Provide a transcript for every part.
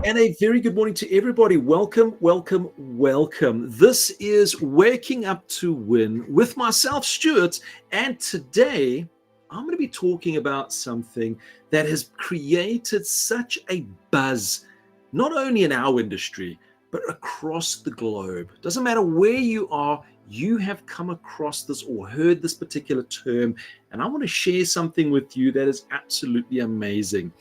And a very good morning to everybody. Welcome, welcome, welcome. This is Waking Up to Win with myself, Stuart. And today I'm going to be talking about something that has created such a buzz, not only in our industry, but across the globe. Doesn't matter where you are, you have come across this or heard this particular term. And I want to share something with you that is absolutely amazing.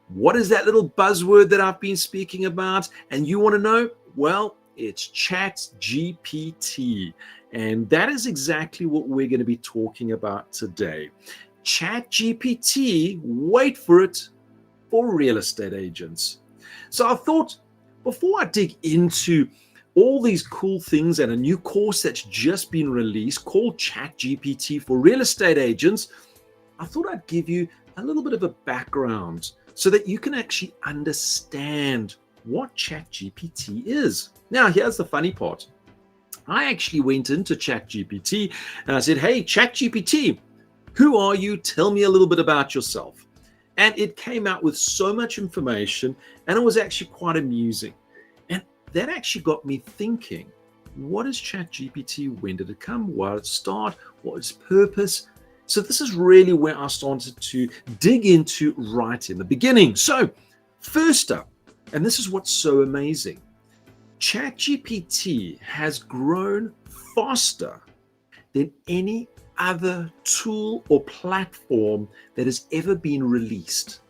What is that little buzzword that I've been speaking about? And you want to know? Well, it's Chat-GPT. And that is exactly what we're going to be talking about today. Chat-GPT, wait for it, for real estate agents. So I thought before I dig into all these cool things and a new course that's just been released called Chat-GPT for real estate agents, I thought I'd give you a little bit of a background so that you can actually understand what Chat-GPT is. Now, here's the funny part. I actually went into Chat-GPT and I said, hey, Chat-GPT, who are you? Tell me a little bit about yourself. And it came out with so much information, and it was actually quite amusing. And that actually got me thinking, what is Chat-GPT? When did it come? Why did it start? What is its purpose? So this is really where I started to dig into right in the beginning. So first up, and this is what's so amazing, Chat-GPT has grown faster than any other tool or platform that has ever been released.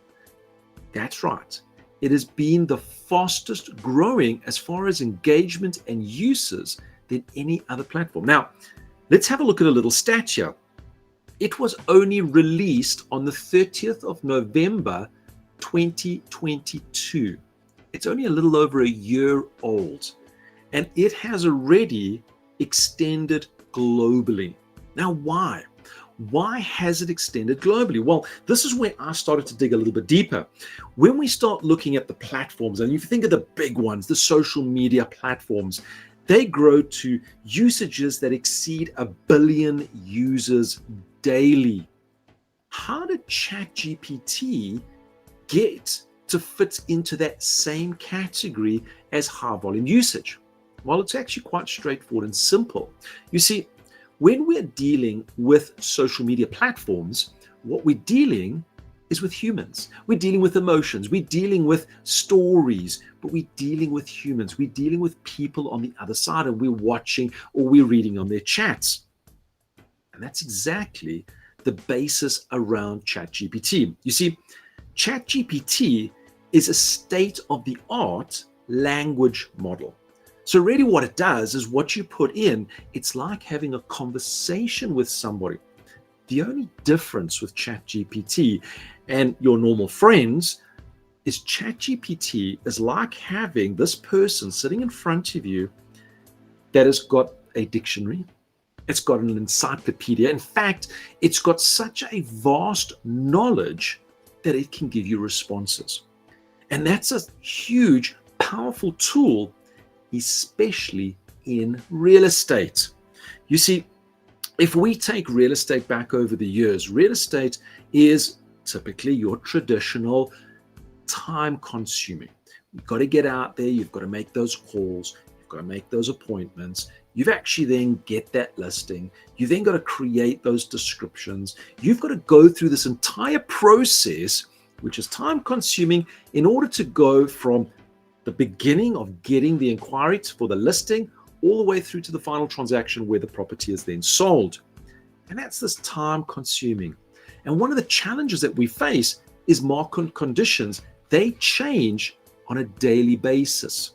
That's right. It has been the fastest growing as far as engagement and uses than any other platform. Now, let's have a look at a little stat here. It was only released on the 30th of November, 2022. It's only a little over a year old, and it has already extended globally. Now, why? Why has it extended globally? Well, this is where I started to dig a little bit deeper. When we start looking at the platforms, and if you think of the big ones, the social media platforms, they grow to usages that exceed 1 billion users daily. How did Chat-GPT get to fit into that same category as high volume usage? Well, it's actually quite straightforward and simple. You see, when we're dealing with social media platforms, what we're dealing is with humans. We're dealing with emotions. We're dealing with stories, but we're dealing with humans. We're dealing with people on the other side, and we're watching or we're reading on their chats. And that's exactly the basis around Chat-GPT. You see, Chat-GPT is a state-of-the-art language model. So really what it does is what you put in, it's like having a conversation with somebody. The only difference with Chat-GPT and your normal friends is Chat-GPT is like having this person sitting in front of you that has got a dictionary. It's got an encyclopedia. In fact, it's got such a vast knowledge that it can give you responses. And that's a huge, powerful tool, especially in real estate. You see, if we take real estate back over the years, real estate is typically your traditional time consuming. You've got to get out there, you've got to make those calls, you've got to make those appointments. You've actually then get that listing. You then got to create those descriptions. You've got to go through this entire process, which is time consuming, in order to go from the beginning of getting the inquiry for the listing all the way through to the final transaction where the property is then sold. And that's this time consuming. And one of the challenges that we face is market conditions. They change on a daily basis.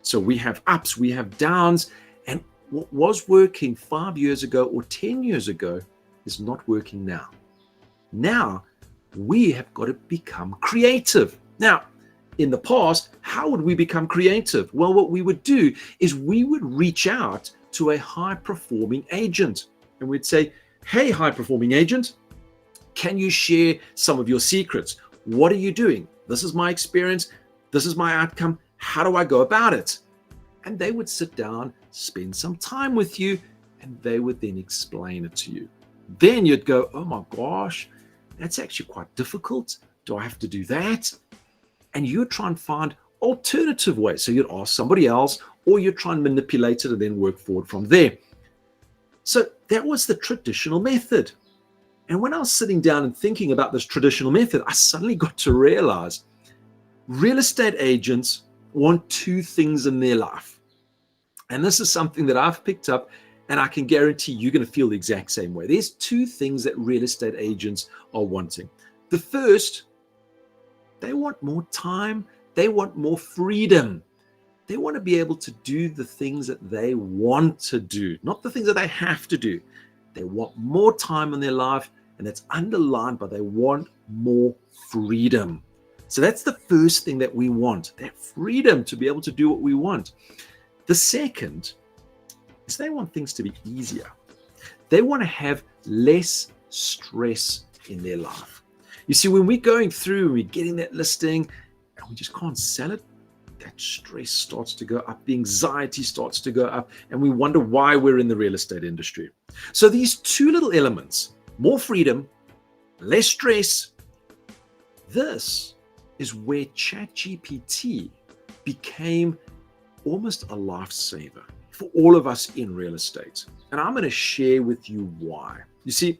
So we have ups, we have downs, and what was working 5 years ago or 10 years ago is not working now. Now we have got to become creative. Now, in the past, how would we become creative? Well, what we would do is we would reach out to a high-performing agent and we'd say, hey, high-performing agent, can you share some of your secrets? What are you doing? This is my experience. This is my outcome. How do I go about it? And they would sit down, spend some time with you, and they would then explain it to you. Then you'd go, oh my gosh, that's actually quite difficult. Do I have to do that? And you try and find alternative way. So you'd ask somebody else, or you try and manipulate it and then work forward from there. So that was the traditional method. And when I was sitting down and thinking about this traditional method, I suddenly got to realize real estate agents want two things in their life. And this is something that I've picked up, and I can guarantee you're going to feel the exact same way. There's two things that real estate agents are wanting. The first, they want more time. They want more freedom. They want to be able to do the things that they want to do, not the things that they have to do. They want more time in their life, and that's underlined by they want more freedom. So that's the first thing that we want, that freedom to be able to do what we want. The second is they want things to be easier. They want to have less stress in their life. You see, when we're going through and we're getting that listing and we just can't sell it, that stress starts to go up, the anxiety starts to go up, and we wonder why we're in the real estate industry. So these two little elements, more freedom, less stress, this is where Chat-GPT became almost a lifesaver for all of us in real estate. And I'm going to share with you why. You see,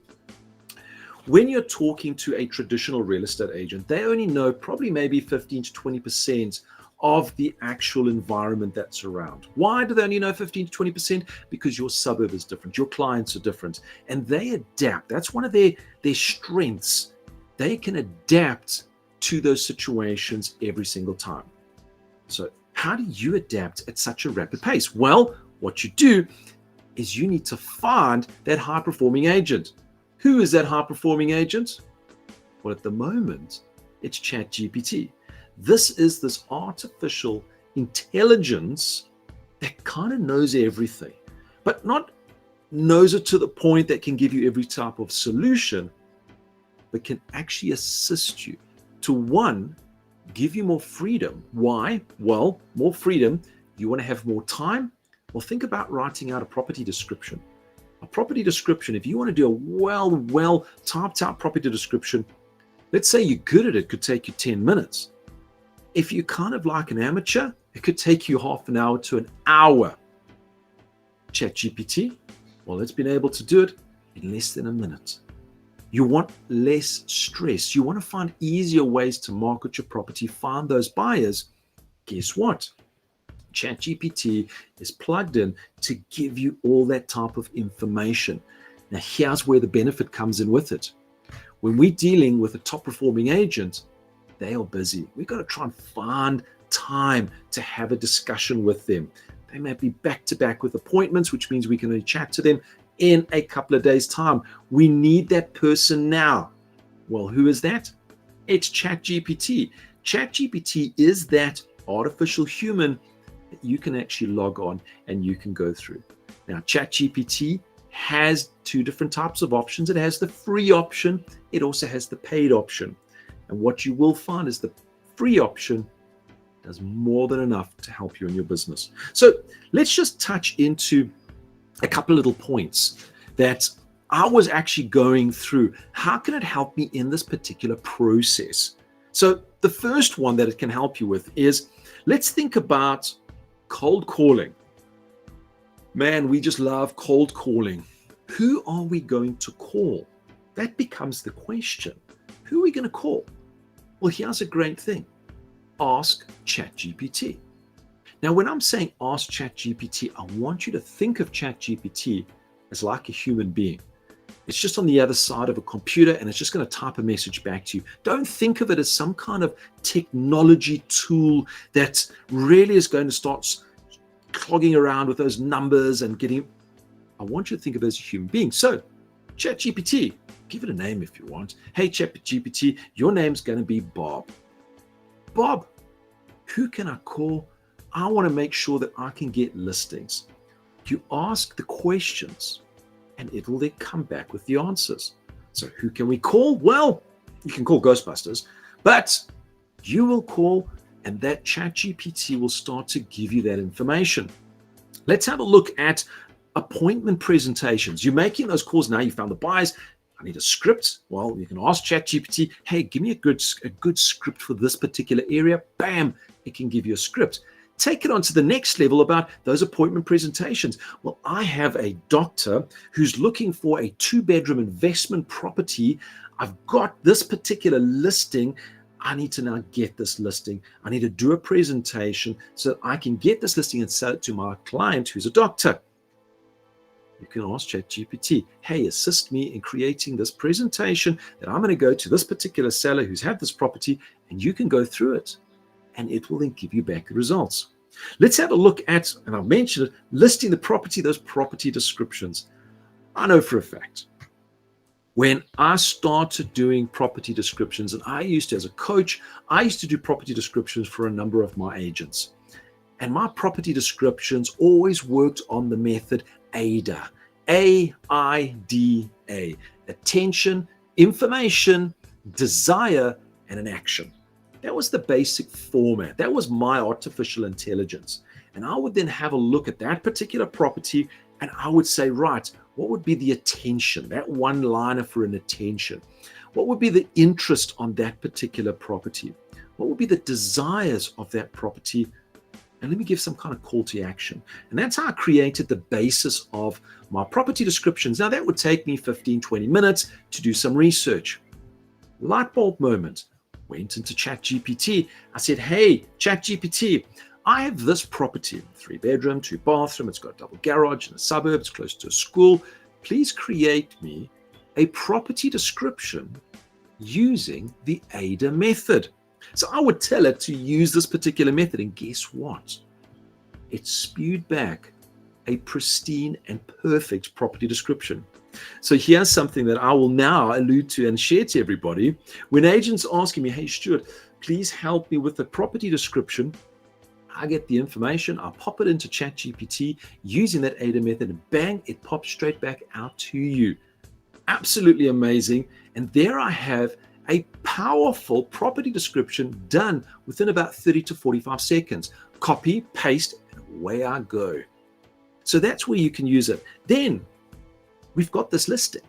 when you're talking to a traditional real estate agent, they only know probably maybe 15 to 20% of the actual environment that's around. Why do they only know 15 to 20%? Because your suburb is different, your clients are different, and they adapt. That's one of their strengths. They can adapt to those situations every single time. So how do you adapt at such a rapid pace? Well, what you do is you need to find that high-performing agent. Who is that high-performing agent? Well, at the moment, it's Chat-GPT. This is this artificial intelligence that kind of knows everything, but not knows it to the point that can give you every type of solution, but can actually assist you to, one, give you more freedom. Why? Well, more freedom. You want to have more time? Well, think about writing out a property description. A property description, if you want to do a well typed out property description, let's say you're good at it, could take you 10 minutes. If you're kind of like an amateur, it could take you half an hour to an hour. Chat-GPT, well, it's been able to do it in less than a minute. You want less stress. You want to find easier ways to market your property, find those buyers. Guess what? Chat-GPT is plugged in to give you all that type of information. Now, here's where the benefit comes in with it. When we're dealing with a top performing agent, they are busy. We've got to try and find time to have a discussion with them. They may be back to back with appointments, which means we can only chat to them in a couple of days' time. We need that person now. Well, who is that? It's Chat-GPT. Chat-GPT is that artificial human that you can actually log on and you can go through. Now, Chat-GPT has two different types of options. It has the free option. It also has the paid option. And what you will find is the free option does more than enough to help you in your business. So let's just touch into a couple of little points that I was actually going through. How can it help me in this particular process? So the first one that it can help you with is, let's think about cold calling. Man, we just love cold calling. Who are we going to call? That becomes the question. Who are we going to call? Well, here's a great thing. Ask Chat-GPT. Now, when I'm saying ask Chat-GPT, I want you to think of Chat-GPT as like a human being. It's just on the other side of a computer and it's just going to type a message back to you. Don't think of it as some kind of technology tool that really is going to start clogging around with those numbers and getting. I want you to think of it as a human being. So, Chat-GPT, give it a name if you want. Hey, Chat-GPT, your name's going to be Bob. Bob, who can I call? I want to make sure that I can get listings. You ask the questions and it will then come back with the answers. So who can we call? Well, you can call Ghostbusters, but you will call and that Chat-GPT will start to give you that information. Let's have a look at appointment presentations. You're making those calls now. You found the buyers. I need a script. Well, you can ask ChatGPT, hey, give me a good script for this particular area. Bam, it can give you a script. Take it on to the next level about those appointment presentations. Well, I have a doctor who's looking for a 2-bedroom investment property. I've got this particular listing. I need to now get this listing. I need to do a presentation so that I can get this listing and sell it to my client who's a doctor. You can ask ChatGPT, hey, assist me in creating this presentation that I'm going to go to this particular seller who's had this property, and you can go through it. And it will then give you back the results. Let's have a look at, and I've mentioned it, listing the property, those property descriptions. I know for a fact, when I started doing property descriptions, and I used to, as a coach, I used to do property descriptions for a number of my agents. And my property descriptions always worked on the method AIDA, A-I-D-A, attention, information, desire, and an action. That was the basic format. That was my artificial intelligence. And I would then have a look at that particular property and I would say, right, what would be the attention, that one-liner for an attention? What would be the interest on that particular property? What would be the desires of that property? And let me give some kind of call to action. And that's how I created the basis of my property descriptions. Now, that would take me 15, 20 minutes to do some research. Light bulb moment. Went into ChatGPT. I said, hey, ChatGPT, I have this property, 3-bedroom, 2-bathroom. It's got a double garage in the suburbs, close to a school. Please create me a property description using the AIDA method. So I would tell it to use this particular method. And guess what? It spewed back a pristine and perfect property description. So here's something that I will now allude to and share to everybody. When agents asking me, hey, Stuart, please help me with the property description, I get the information, I pop it into ChatGPT using that AIDA method, and bang, it pops straight back out to you. Absolutely amazing. And there I have a powerful property description done within about 30 to 45 seconds. Copy, paste, and away I go. So that's where you can use it. Then we've got this listing.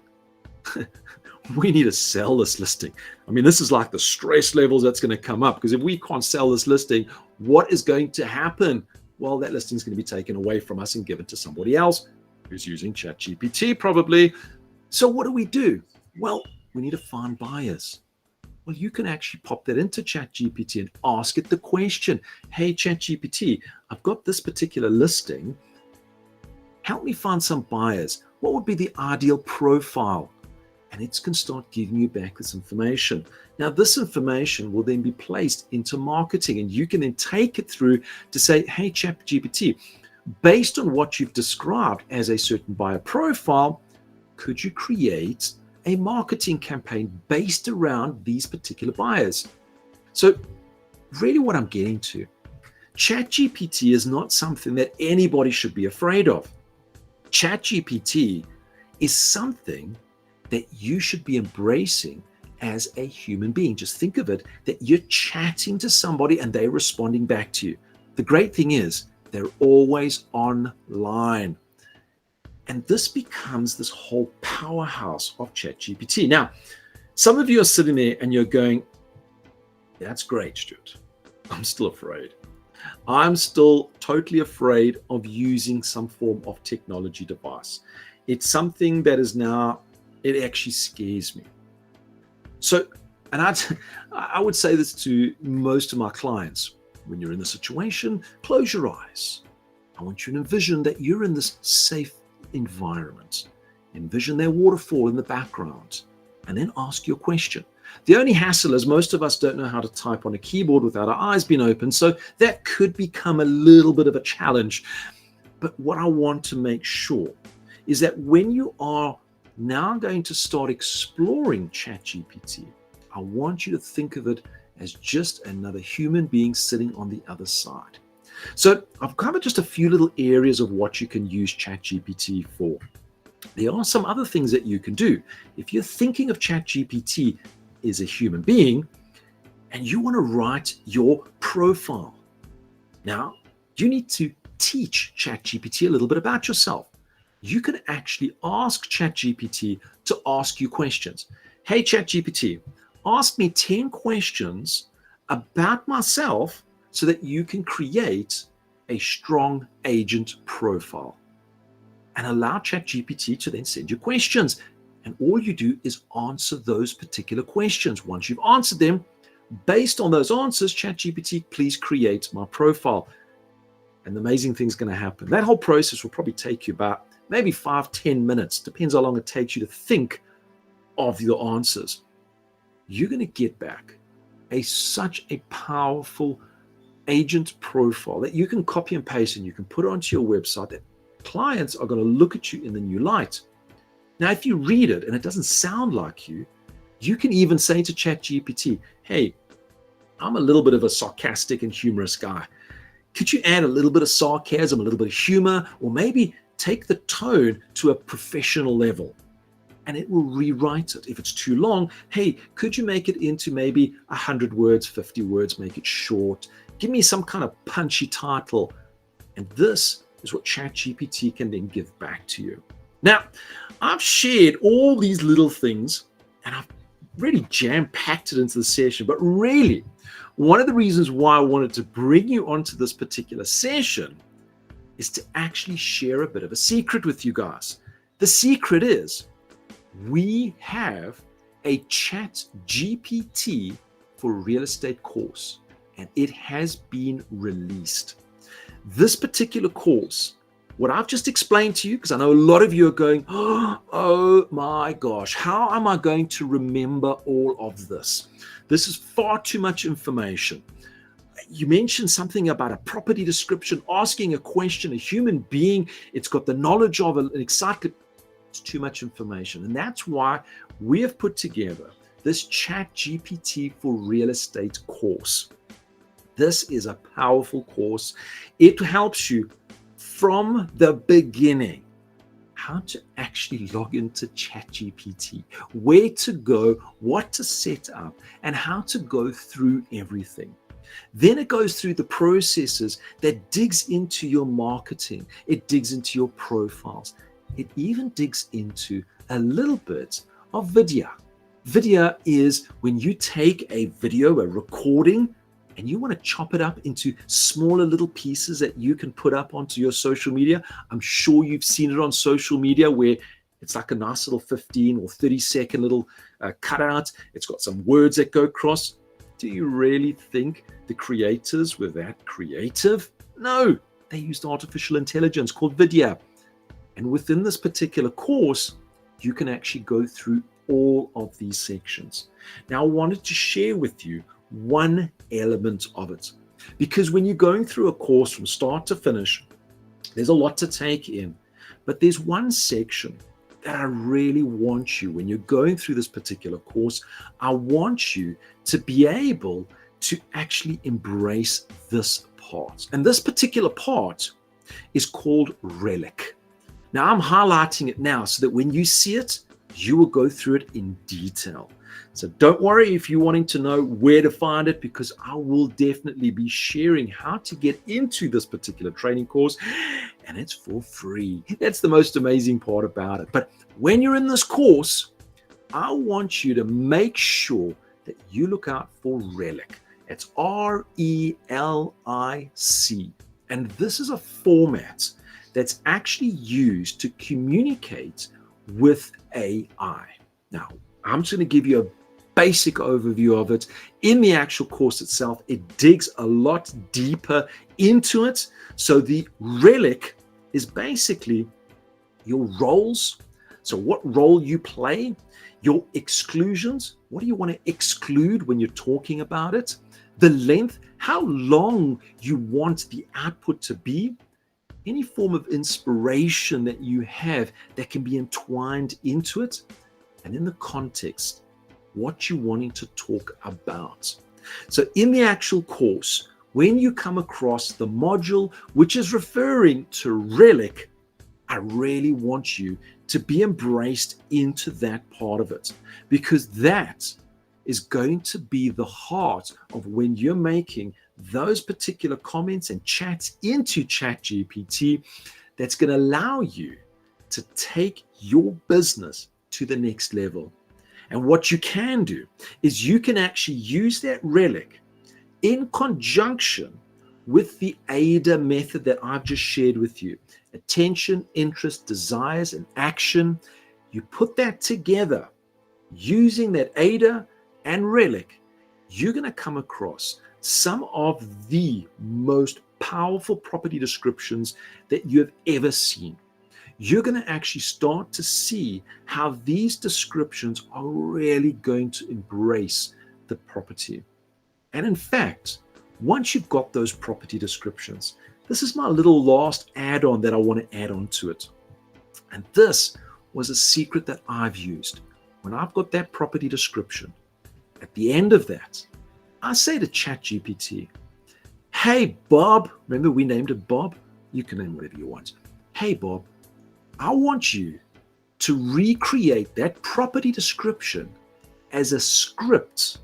We need to sell this listing. I mean, this is like the stress levels that's going to come up, because if we can't sell this listing, what is going to happen? Well, that listing is going to be taken away from us and given to somebody else who's using ChatGPT probably. So what do? Well, we need to find buyers. Well, you can actually pop that into ChatGPT and ask it the question, hey, ChatGPT, I've got this particular listing. Help me find some buyers. What would be the ideal profile? And it can start giving you back this information. Now, this information will then be placed into marketing, and you can then take it through to say, hey, ChatGPT, based on what you've described as a certain buyer profile, could you create a marketing campaign based around these particular buyers? So really what I'm getting to, ChatGPT is not something that anybody should be afraid of. ChatGPT is something that you should be embracing as a human being. Just think of it, that you're chatting to somebody and they're responding back to you. The great thing is they're always online. And this becomes this whole powerhouse of ChatGPT. Now, some of you are sitting there and you're going, that's great, Stuart. I'm still afraid. I'm still totally afraid of using some form of technology device. It's something that is now, it actually scares me. So, and I would say this to most of my clients. When you're in the situation, close your eyes. I want you to envision that you're in this safe environment. Envision their waterfall in the background, and then ask your question. The only hassle is most of us don't know how to type on a keyboard without our eyes being open, so that could become a little bit of a challenge. But what I want to make sure is that when you are now going to start exploring ChatGPT, I want you to think of it as just another human being sitting on the other side. So I've covered just a few little areas of what you can use ChatGPT for. There are some other things that you can do. If you're thinking of ChatGPT as a human being and you want to write your profile, now you need to teach ChatGPT a little bit about yourself. you can actually ask ChatGPT to ask you questions. Hey, ChatGPT, ask me 10 questions about myself so that you can create a strong agent profile. And allow ChatGPT to then send you questions. And all you do is answer those particular questions. Once you've answered them, based on those answers, ChatGPT, please create my profile. And the amazing thing's going to happen. That whole process will probably take you about maybe 5-10 minutes. Depends how long it takes you to think of your answers. You're going to get back such a powerful agent profile that you can copy and paste and you can put onto your website that clients are going to look at you in the new light. Now, if you read it and it doesn't sound like you, you can even say to ChatGPT, hey, I'm a little bit of a sarcastic and humorous guy. Could you add a little bit of sarcasm, a little bit of humor, or maybe take the tone to a professional level? And it will rewrite it. If it's too long, hey, could you make it into maybe 100 words, 50 words, make it short? Give me some kind of punchy title. And this is what ChatGPT can then give back to you. Now, I've shared all these little things and I've really jam-packed it into the session, but really, one of the reasons why I wanted to bring you onto this particular session is to actually share a bit of a secret with you guys. The secret is we have a Chat-GPT for real estate course, and it has been released. This particular course, what I've just explained to you, because I know a lot of you are going, oh my gosh, how am I going to remember all of this? This is far too much information. You mentioned something about a property description, asking a question, a human being, it's got the knowledge of an excitement. It's too much information. And that's why we have put together this Chat-GPT for real estate course. This is a powerful course. It helps you from the beginning how to actually log into Chat-GPT, where to go, what to set up, and how to go through everything. Then it goes through the processes that digs into your marketing. It digs into your profiles. It even digs into a little bit of video. Video is when you take a video, a recording, and you want to chop it up into smaller little pieces that you can put up onto your social media. I'm sure you've seen it on social media where it's like a nice little 15 or 30-second little cutout. It's got some words that go across. Do you really think the creators were that creative? No, they used artificial intelligence called video. And within this particular course, you can actually go through all of these sections. Now, I wanted to share with you one element of it, because when you're going through a course from start to finish, there's a lot to take in, but there's one section that I really want you, when you're going through this particular course, I want you to be able to actually embrace this part. And this particular part is called Relic. Now, I'm highlighting it now so that when you see it, you will go through it in detail. So don't worry if you're wanting to know where to find it, because I will definitely be sharing how to get into this particular training course, and it's for free. That's the most amazing part about it. But when you're in this course, I want you to make sure that you look out for Relic. It's RELIC. And this is a format that's actually used to communicate with AI. Now, I'm just going to give you a basic overview of it. In the actual course itself, it digs a lot deeper into it. So the Relic is basically your roles. So what role you play, your exclusions, what do you want to exclude when you're talking about it, the length, how long you want the output to be, any form of inspiration that you have that can be entwined into it, and in the context, what you're wanting to talk about. So in the actual course, when you come across the module which is referring to Relic, I really want you to be embraced into that part of it, because that is going to be the heart of when you're making those particular comments and chats into ChatGPT, that's going to allow you to take your business to the next level. And what you can do is you can actually use that relic in conjunction with the AIDA method that I've just shared with you. Attention, interest, desires, and action. You put that together using that AIDA and relic, you're going to come across some of the most powerful property descriptions that you have ever seen. You're going to actually start to see how these descriptions are really going to embrace the property. And in fact, once you've got those property descriptions, this is my little last add-on that I want to add on to it. And this was a secret that I've used. When I've got that property description, at the end of that, I say to Chat-GPT, hey, Bob, remember we named it Bob? You can name whatever you want. Hey, Bob, I want you to recreate that property description as a script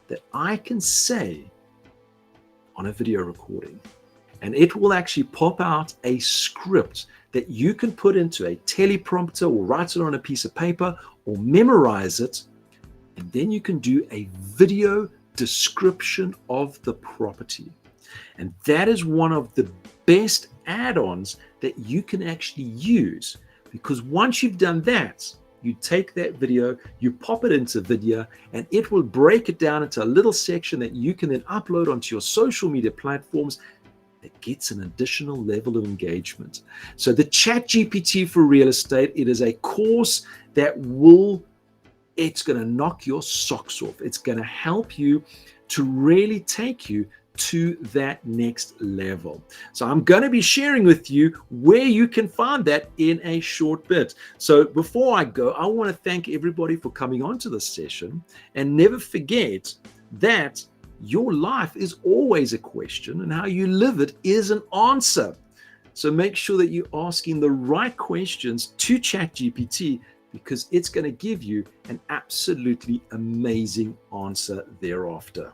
that I can say on a video recording. And it will actually pop out a script that you can put into a teleprompter or write it on a piece of paper or memorize it. And then you can do a video description of the property. And that is one of the best add-ons that you can actually use, because once you've done that, you take that video, you pop it into video, and it will break it down into a little section that you can then upload onto your social media platforms that gets an additional level of engagement. So the Chat-GPT for real estate, it is a course that it's going to knock your socks off. It's going to help you to really take you to that next level. So I'm going to be sharing with you where you can find that in a short bit. So before I go, I want to thank everybody for coming on to this session, and never forget that your life is always a question and how you live it is an answer. So make sure that you're asking the right questions to Chat-GPT, because it's going to give you an absolutely amazing answer thereafter.